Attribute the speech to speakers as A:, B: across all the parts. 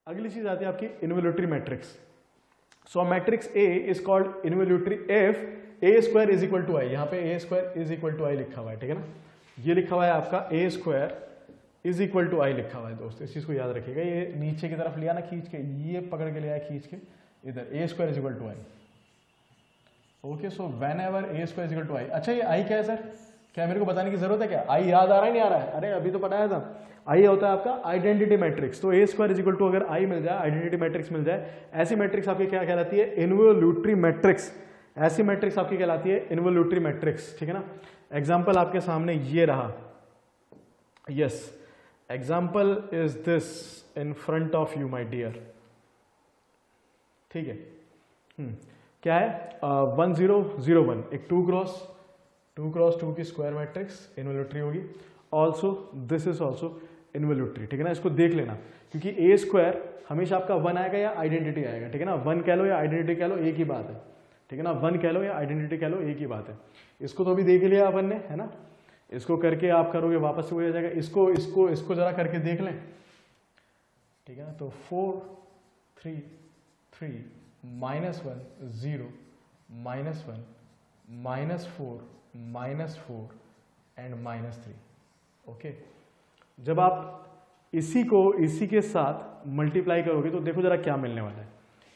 A: अगली चीज आती है आपकी involutory matrix. So matrix A is called involutory if A square is equal to I. यहाँ पे A square is equal to I लिखा हुआ है, ठीक है ना, ये लिखा हुआ है आपका ए square is equal to I लिखा हुआ है दोस्त, इस चीज को याद रखिएगा। ये नीचे की तरफ लिया ना खींच के, ये पकड़ के लिया खींच के इधर, A square is equal to I. Okay, so whenever A square is equal to I. अच्छा ये आई क्या है सर, क्या मेरे को बताने की जरूरत है क्या? आई याद आ रहा है नहीं आ रहा है? अरे अभी तो बताया था, आई होता है आपका आइडेंटिटी मैट्रिक्स। तो ए स्क्वायर इज इक्वल टू अगर आई मिल जाए, आइडेंटिटी मैट्रिक्स मिल जाए, ऐसी मैट्रिक्स आपकी क्या कहलाती है? Involutory matrix. ऐसी मैट्रिक्स आपकी कहलाती है इन्वोल्यूटरी मैट्रिक्स, ठीक है ना। एग्जाम्पल आपके सामने ये रहा, yes, example is this in front of you my dear, ठीक है। क्या है? 1001, एक 2x2 की स्क्वायर मैट्रिक्स इन्वोल्यूटरी होगी। Also this is also involutory, ठीक है ना। इसको देख लेना, क्योंकि ए स्क्वायर हमेशा आपका 1 आएगा या आइडेंटिटी आएगा, ठीक है ना। 1 कह लो या आइडेंटिटी कह लो, एक ही बात है, ठीक है ना। 1 कह लो या आइडेंटिटी कह लो, एक ही बात है। इसको तो अभी देख लिया अपन ने, है ना। इसको करके आप करोगे वापस से वही आ जाएगा। इसको जरा करके देख लें, ठीक है ना। तो 4 3 3 -1 0 -1 -4 -4 एंड -3। ओके, जब आप इसी के साथ मल्टीप्लाई करोगे तो देखो जरा क्या मिलने वाला है।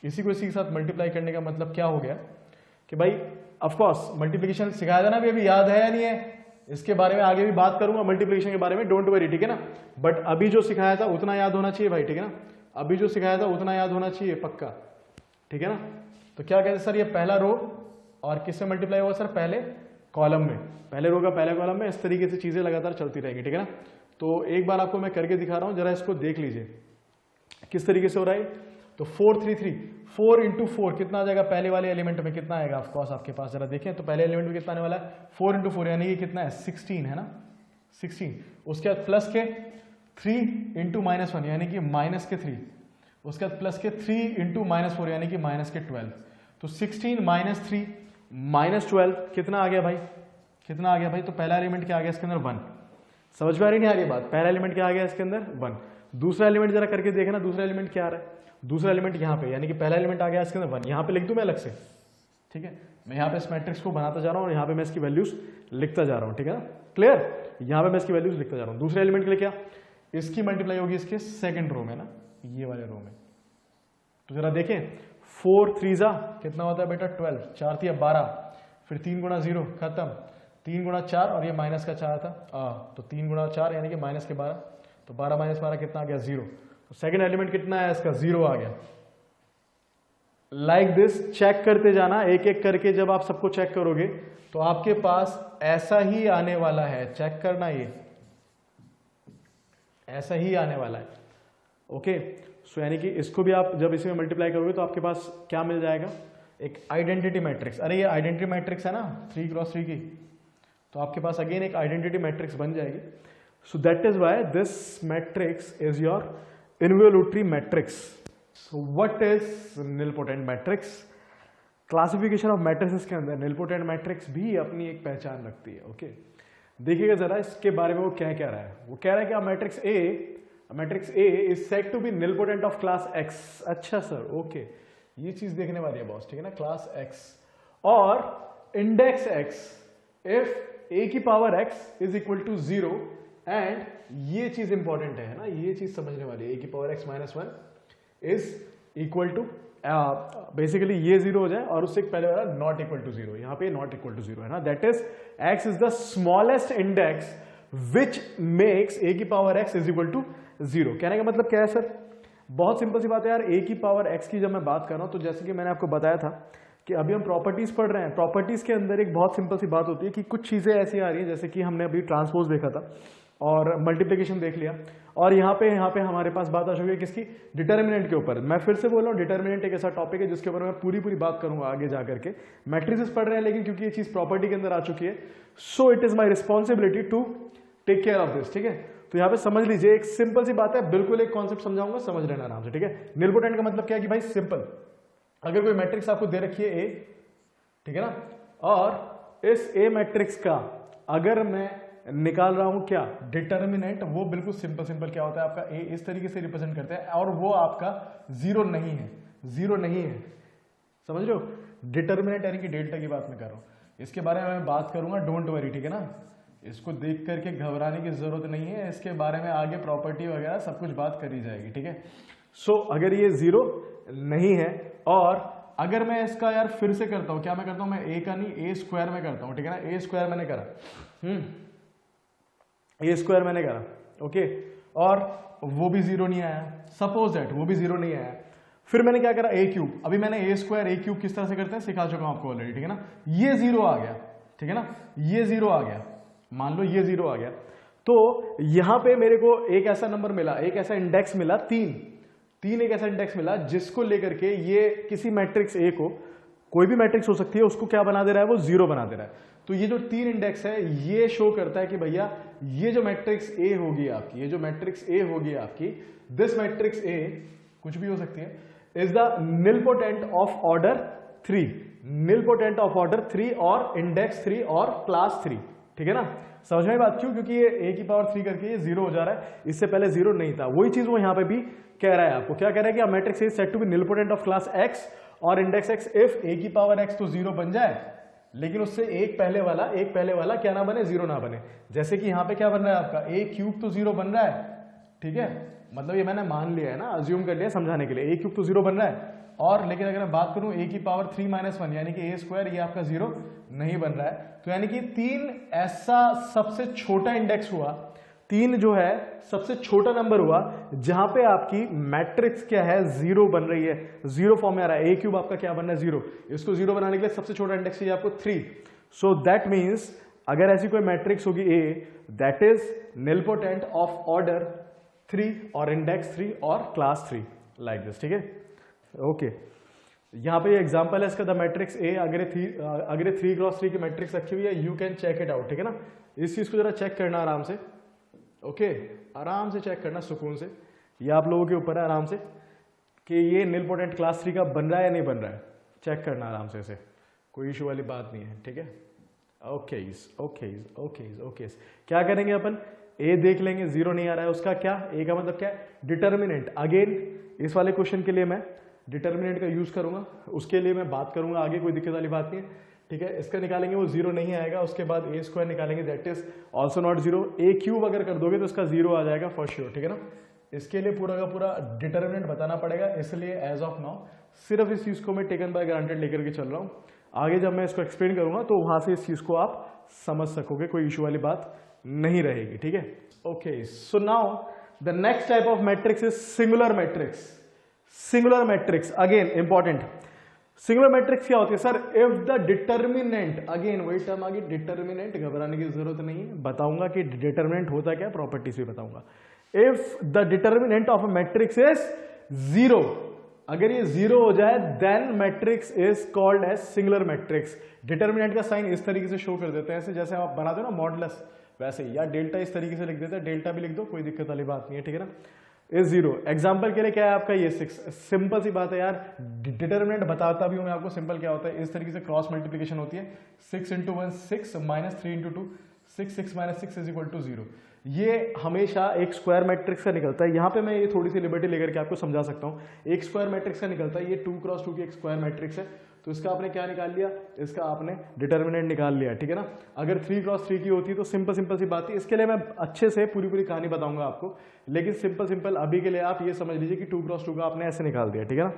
A: इसी को इसी के साथ मल्टीप्लाई करने का मतलब क्या हो गया कि भाई ऑफ कोर्स मल्टीप्लिकेशन सिखाया था ना, अभी याद है या नहीं है? इसके बारे में आगे भी बात करूंगा मल्टीप्लिकेशन के बारे में, डोंट वरी, ठीक है ना। बट अभी जो सिखाया था उतना याद होना चाहिए भाई, ठीक है ना। अभी जो सिखाया था उतना याद होना चाहिए पक्का, ठीक है ना। तो क्या कहते हैं सर, ये पहला रो और किससे मल्टीप्लाई होगा सर? पहले कॉलम में, पहले रो का पहले कॉलम में। इस तरीके से चीजें लगातार चलती रहेंगी, ठीक है ना। तो एक बार आपको मैं करके दिखा रहा हूं, जरा इसको देख लीजिए किस तरीके से हो रहा है। तो 4 3 3 4 इंटू 4 कितना आ जाएगा? पहले वाले एलिमेंट में कितना आएगा? ऑफकोर्स आपके पास जरा देखें तो पहले एलिमेंट में कितना आने वाला है? 4 इंटू 4 यानी कि कितना है? 16 है ना, 16। उसके बाद प्लस के 3 इंटू -1 यानी कि माइनस के 3। उसके बाद प्लस के 3 इंटू -4 यानी कि माइनस के 12। तो 16 -3 -12 कितना आ गया भाई? कितना आ गया भाई? तो पहला एलिमेंट क्या आ गया इसके अंदर? 1। समझ में आ रही नहीं आ रही बात? पहला एलिमेंट क्या आ गया इसके अंदर? 1। दूसरा एलिमेंट जरा करके देखना, दूसरा एलिमेंट क्या आ रहा है? दूसरा एलिमेंट यहाँ पे, यानी कि पहला एलिमेंट आ गया इसके अंदर 1। यहाँ पे लिख दूं मैं अलग से, ठीक है। मैं यहाँ पे इस मैट्रिक्स को बनाता जा रहा हूँ और यहाँ पे मैं इसकी वैल्यूज लिखता जा रहा हूँ, ठीक है ना। क्लियर? यहाँ पे मैं इसकी वैल्यूज लिखता जा रहा हूँ। दूसरे एलिमेंट के लिए क्या? इसकी मल्टीप्लाई होगी इसके सेकंड रो में ना, ये वाले रो में। तो जरा देखें, 4 3 जा कितना होता है बेटा? 12। 4 3 12, फिर 3 गुणा 0 खत्म, 3 गुणा 4 और ये माइनस का 4 था, तो 3 गुणा 4 यानी कि माइनस के 12। तो 12 - 12 कितना आ गया? 0। तो सेकंड एलिमेंट कितना है इसका? 0 आ गया। लाइक दिस चेक करते जाना एक एक करके। जब आप सबको चेक करोगे तो आपके पास ऐसा ही आने वाला है। चेक करना, ये ऐसा ही आने वाला है। ओके, सो यानी कि इसको भी आप जब इसमें मल्टीप्लाई करोगे तो आपके पास क्या मिल जाएगा? एक आइडेंटिटी मैट्रिक्स। अरे ये आइडेंटिटी मैट्रिक्स है ना 3x3 की, तो आपके पास अगेन एक आइडेंटिटी मैट्रिक्स बन जाएगी। So that is why this matrix is your involutory matrix. So what is nilpotent matrix? Classification of matrix के अंदर निलपोटेंट मैट्रिक्स भी अपनी एक पहचान रखती है। ओके, देखिएगा जरा इसके बारे में वो क्या कह रहा है। वो कह रहा है कि matrix A is said to be nilpotent of class x. अच्छा सर, ओके, ये चीज देखने वाली है बॉस, ठीक है ना। क्लास एक्स और इंडेक्स एक्स इफ ए की power x is equal to 0 and ये चीज इंपॉर्टेंट है ना, ये चीज समझने वाली है। ए की power x -1 is equal to basically ये 0 हो जाए और उससे पहले वाला नॉट इक्वल टू 0। यहाँ पे नॉट इक्वल टू 0 है ना। That is x is the smallest index which makes A की power x is equal to 0। कहने का मतलब क्या है सर? बहुत सिंपल सी बात है यार। ए की पावर एक्स की जब मैं बात कर रहा हूं तो जैसे कि मैंने आपको बताया था कि अभी हम प्रॉपर्टीज पढ़ रहे हैं। प्रॉपर्टीज के अंदर एक बहुत सिंपल सी बात होती है कि कुछ चीजें ऐसी आ रही हैं, जैसे कि हमने अभी ट्रांसपोज देखा था और मल्टीप्लिकेशन देख लिया, और यहाँ पे हमारे पास बात आ चुकी है किसकी? डिटर्मिनेंट के ऊपर। मैं फिर से बोल रहा हूँ, डिटर्मिनेंट एक ऐसा टॉपिक है जिसके ऊपर मैं पूरी बात करूंगा आगे जाकर के। मैट्रिसेस पढ़ रहे हैं, लेकिन क्योंकि ये चीज प्रॉपर्टी के अंदर आ चुकी है, so it is my responsibility to take care of this, ठीक है। तो यहाँ पे समझ लीजिए, एक सिंपल सी बात है, बिल्कुल एक कॉन्सेप्ट समझाऊंगा, समझ लेना आराम से, ठीक है। निलपोटेंट का मतलब क्या है कि भाई सिंपल, अगर कोई मैट्रिक्स आपको दे रखी है ए, ठीक है ना, और इस ए मैट्रिक्स का अगर मैं निकाल रहा हूं क्या, डिटर्मिनेंट, वो बिल्कुल सिंपल क्या होता है आपका ए इस तरीके से रिप्रेजेंट करते हैं और वो आपका जीरो नहीं है, जीरो नहीं है, समझ रहे हो। डिटर्मिनेंट यानी कि डेल्टा की बात मैं कर रहा हूं, इसके बारे में मैं बात करूंगा, डोंट वरी, ठीक है ना। इसको देख करके घबराने की जरूरत नहीं है, इसके बारे में आगे प्रॉपर्टी वगैरह सब कुछ बात करी जाएगी, ठीक है। सो अगर ये जीरो नहीं है और अगर मैं इसका यार फिर से करता हूं, क्या मैं करता हूं, मैं ए का नहीं ए स्क्वायर में करता हूं, ठीक है ना। ए स्क्वायर मैंने करा, ए स्क्वायर मैंने करा, ओके, और वो भी जीरो नहीं आया, सपोज दैट वो भी जीरो नहीं आया, फिर मैंने क्या करा, ए क्यूब, अभी मैंने ए स्क्वायर ए क्यूब किस तरह से करते हैं सिखा चुका हूं आपको ऑलरेडी, ठीक है ना। ये जीरो आ गया, ठीक है ना, ये जीरो आ गया, मान लो ये जीरो आ गया, तो यहां पे मेरे को एक ऐसा नंबर मिला, एक ऐसा इंडेक्स मिला, तीन एक ऐसा इंडेक्स मिला जिसको लेकर के ये किसी मैट्रिक्स ए को, कोई भी मैट्रिक्स हो सकती है, उसको क्या बना दे रहा है, वो जीरो बना दे रहा है। तो ये जो तीन इंडेक्स है ये शो करता है कि भैया ये जो मैट्रिक्स ए होगी आपकी, ये जो मैट्रिक्स ए होगी आपकी, दिस मैट्रिक्स ए कुछ भी हो सकती है, is the nilpotent of order 3, nilpotent of order 3 और इंडेक्स 3 और क्लास 3, ठीक है ना। समझ में बात क्यों, क्योंकि ये ए की पावर 3 करके ये जीरो हो जा रहा है, इससे पहले जीरो नहीं था। वही चीज वो यहां पे भी कह रहा है आपको, क्या कह रहा है कि matrix A is said to be nilpotent of class x और इंडेक्स एक्स इफ ए की पावर एक्स तो जीरो बन जाए, लेकिन उससे एक पहले वाला क्या ना बने, जीरो ना बने। जैसे कि यहां पे क्या बन रहा है आपका, ए क्यूब तो जीरो बन रहा है, ठीक है, मतलब ये मैंने मान लिया है ना, अज्यूम कर लिया समझाने के लिए, ए क्यूब तो जीरो बन रहा है, और लेकिन अगर मैं बात करूं ए की पावर 3 - 1 यानी कि ए स्क्वायर, ये आपका जीरो नहीं बन रहा है। तो यानी कि तीन ऐसा सबसे छोटा इंडेक्स हुआ, तीन जो है सबसे छोटा नंबर हुआ जहां पे आपकी मैट्रिक्स क्या है, जीरो बन रही है, जीरो फॉर्म में आ रहा है। ए क्यूब आपका क्या बनना है, जीरो, इसको जीरो बनाने के लिए सबसे छोटा इंडेक्स चाहिए आपको 3। सो दैट मीन्स अगर ऐसी कोई मैट्रिक्स होगी A that is nilpotent of order 3 और इंडेक्स 3 और क्लास 3 लाइक दिस, ठीक है, ओके। यहां पे एग्जांपल है इसका, द मैट्रिक्स ए, अगर 3x3 की मैट्रिक्स रखी हुई है, you can check it out, ठीक है ना। इस चीज को जरा चेक करना आराम से, ओके, आराम से चेक करना सुकून से, ये आप लोगों के ऊपर है आराम से कि ये निलपोटेंट क्लास 3 का बन रहा है या नहीं बन रहा है, चेक करना आराम से, इसे कोई इशू वाली बात नहीं है, ठीक है। ओके, क्या करेंगे अपन, ए देख लेंगे, जीरो नहीं आ रहा है, उसका क्या, ए का मतलब क्या है, डिटर्मिनेंट। अगेन इस वाले क्वेश्चन के लिए मैं डिटर्मिनेंट का यूज करूंगा, उसके लिए मैं बात करूंगा आगे, कोई दिक्कत वाली बात नहीं है, ठीक है। इसका निकालेंगे वो जीरो नहीं आएगा, उसके बाद ए स्क्वायर निकालेंगे that is also not zero, A cube अगर कर दोगे तो इसका जीरो आ जाएगा फॉर श्योर, ठीक है ना। इसके लिए पूरा का पूरा डिटर्मिनेंट बताना पड़ेगा, इसलिए एज ऑफ नाउ सिर्फ इस चीज को मैं टेकन बाय ग्रांटेड लेकर के चल रहा हूं। आगे जब मैं इसको एक्सप्लेन करूंगा तो वहां से इस चीज को आप समझ सकोगे, कोई इशू वाली बात नहीं रहेगी, ठीक है। Okay, so now the next type of matrix is singular matrix. Singular matrix again important, singular matrix क्या होती है sir, if the determinant, again वही टर्म आ गई डिटर्मिनेंट, घबराने की जरूरत नहीं है, बताऊंगा कि डिटर्मिनेंट होता क्या, प्रॉपर्टीज भी बताऊंगा। If the determinant of a matrix is zero, अगर ये जीरो हो जाए then matrix is called as singular matrix. Determinant का साइन इस तरीके से शो कर देते हैं, ऐसे जैसे आप बनाते हो ना मॉडुलस, वैसे, या डेल्टा इस तरीके से लिख देते हैं, डेल्टा भी लिख दो, कोई दिक्कत वाली बात नहीं है, ठीक है ना। इज जीरो, एग्जाम्पल के लिए क्या है आपका ये 6, सिंपल सी बात है यार, डिटर्मिनेंट बताता भी हूं मैं आपको, सिंपल क्या होता है, इस तरीके से क्रॉस मल्टीप्लीकेशन होती है, 6 × 1 6 - 3 × 2 6, 6 - 6 = 0। ये हमेशा एक स्क्वायर मैट्रिक्स का निकलता है। यहां पे मैं ये थोड़ी सी लिबर्टी लेकर के आपको समझा सकता हूं, एक स्क्वायर मैट्रिक्स का निकलता है, ये 2x2 की एक स्क्वायर मैट्रिक्स है, तो इसका आपने क्या निकाल लिया, इसका आपने डिटर्मिनेंट निकाल लिया, ठीक है ना। अगर 3x3 की होती तो सिंपल सी बात है, इसके लिए मैं अच्छे से पूरी कहानी बताऊंगा आपको, लेकिन सिंपल अभी के लिए आप ये समझ लीजिए कि 2x2 का आपने ऐसे निकाल दिया, ठीक है ना।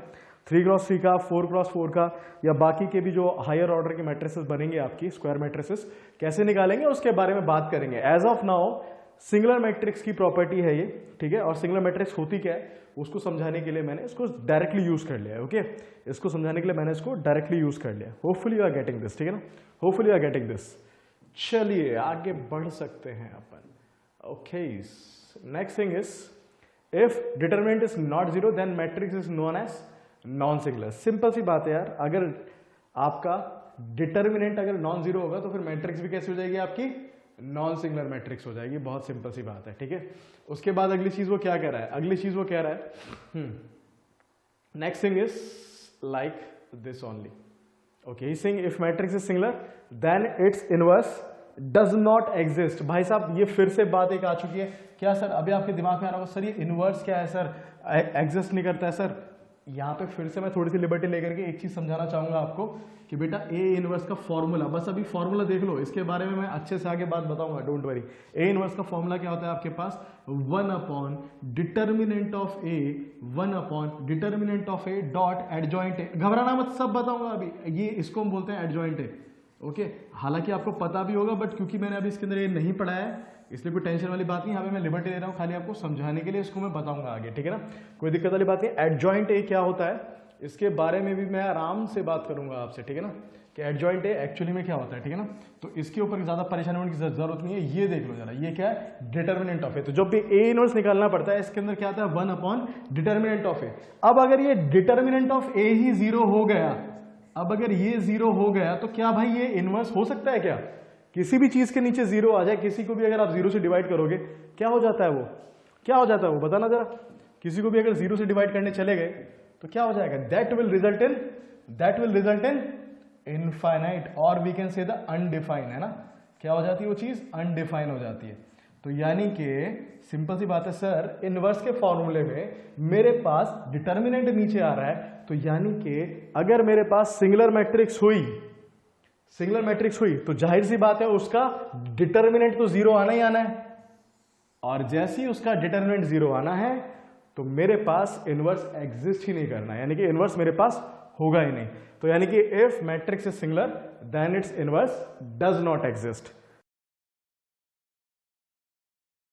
A: 3x3 का, 4x4 का, या बाकी के भी जो हायर ऑर्डर के मैट्रिसेस बनेंगे आपकी स्क्वायर मैट्रिसेस, कैसे निकालेंगे उसके बारे में बात करेंगे। As of now singular matrix की प्रॉपर्टी है ये, ठीक है, और सिंगुलर मैट्रिक्स होती क्या है उसको समझाने के लिए मैंने इसको डायरेक्टली यूज कर लिया है, ओके। इसको समझाने के लिए मैंने इसको डायरेक्टली यूज कर लिया, hopefully you are getting this, ठीक है ना, hopefully you are getting this. चलिए आगे बढ़ सकते हैं अपन, okay. Next thing is if determinant is not zero then matrix is known as non singular. Simple सी बात है यार, अगर आपका डिटरमिनेंट अगर नॉन जीरो होगा तो फिर मैट्रिक्स भी कैसे हो जाएगी आपकी, नॉन सिंगुलर मैट्रिक्स हो जाएगी, बहुत सिंपल सी बात है, ठीक है। उसके बाद अगली चीज वो क्या कह रहा है, अगली चीज वो कह रहा है next thing is like this only, okay. He saying if matrix is singular then its inverse does not exist. भाई साहब ये फिर से बात एक आ चुकी है क्या सर, अभी आपके दिमाग में आ रहा होगा सर ये इनवर्स क्या है सर, एग्जिस्ट नहीं करता है सर। यहाँ पे फिर से मैं थोड़ी सी लिबर्टी लेकर के एक चीज समझाना चाहूंगा आपको कि बेटा ए इनवर्स का फॉर्मूला, बस अभी फॉर्मूला देख लो, इसके बारे में मैं अच्छे से आगे बात बताऊंगा, डोंट वरी। ए इनवर्स का फॉर्मूला क्या होता है आपके पास, 1 upon determinant of A, 1 upon determinant of A dot adjoint A. घबराना मत, सब बताऊंगा अभी, ये इसको हम बोलते हैं एडजॉइंट ए। ओके, हालांकि आपको पता भी होगा बट क्योंकि मैंने अभी इसके अंदर ये नहीं पढ़ा है इसलिए कोई टेंशन वाली बात नहीं, यहाँ पे मैं लिबर्टी ले रहा हूँ खाली आपको समझाने के लिए, इसको मैं बताऊंगा आगे, ठीक है ना, कोई दिक्कत वाली बात नहीं। एडजॉइंट ए क्या होता है इसके बारे में भी मैं आराम से बात करूंगा आपसे, ठीक है ना, कि एडजॉइंट ए एक्चुअली में क्या होता है, ठीक है ना। तो इसके ऊपर ज्यादा परेशान होने की जरूरत नहीं है, ये देख लो जरा, ये क्या है, डिटर्मिनेंट ऑफ ए। तो जब भी ए इनवर्स निकालना पड़ता है इसके अंदर क्या आता है, 1 अपॉन डिटर्मिनेंट ऑफ ए। अब अगर ये डिटर्मिनेंट ऑफ ए ही 0 हो गया, अब अगर ये 0 हो गया तो क्या भाई ये इनवर्स हो सकता है क्या, किसी भी चीज के नीचे 0 आ जाए, किसी को भी अगर आप 0 से डिवाइड करोगे क्या हो जाता है वो, क्या हो जाता है वो बताना जरा, किसी को भी अगर 0 से डिवाइड करने चले गए तो क्या हो जाएगा, that will result in infinite, और we can say the undefined, है ना, क्या हो जाती है वो चीज, अनडिफाइन हो जाती है। तो यानी कि सिंपल सी बात है सर, इनवर्स के फॉर्मूले में मेरे पास डिटर्मिनेंट नीचे आ रहा है, तो यानी कि अगर मेरे पास सिंगुलर मैट्रिक्स हुई तो जाहिर सी बात है उसका डिटर्मिनेंट तो 0 आना ही आना है, और जैसे ही उसका डिटर्मिनेंट 0 आना है तो मेरे पास इनवर्स एग्जिस्ट ही नहीं करना है, यानी कि इनवर्स मेरे पास होगा ही नहीं। तो यानी कि if matrix is singular then its inverse does not exist.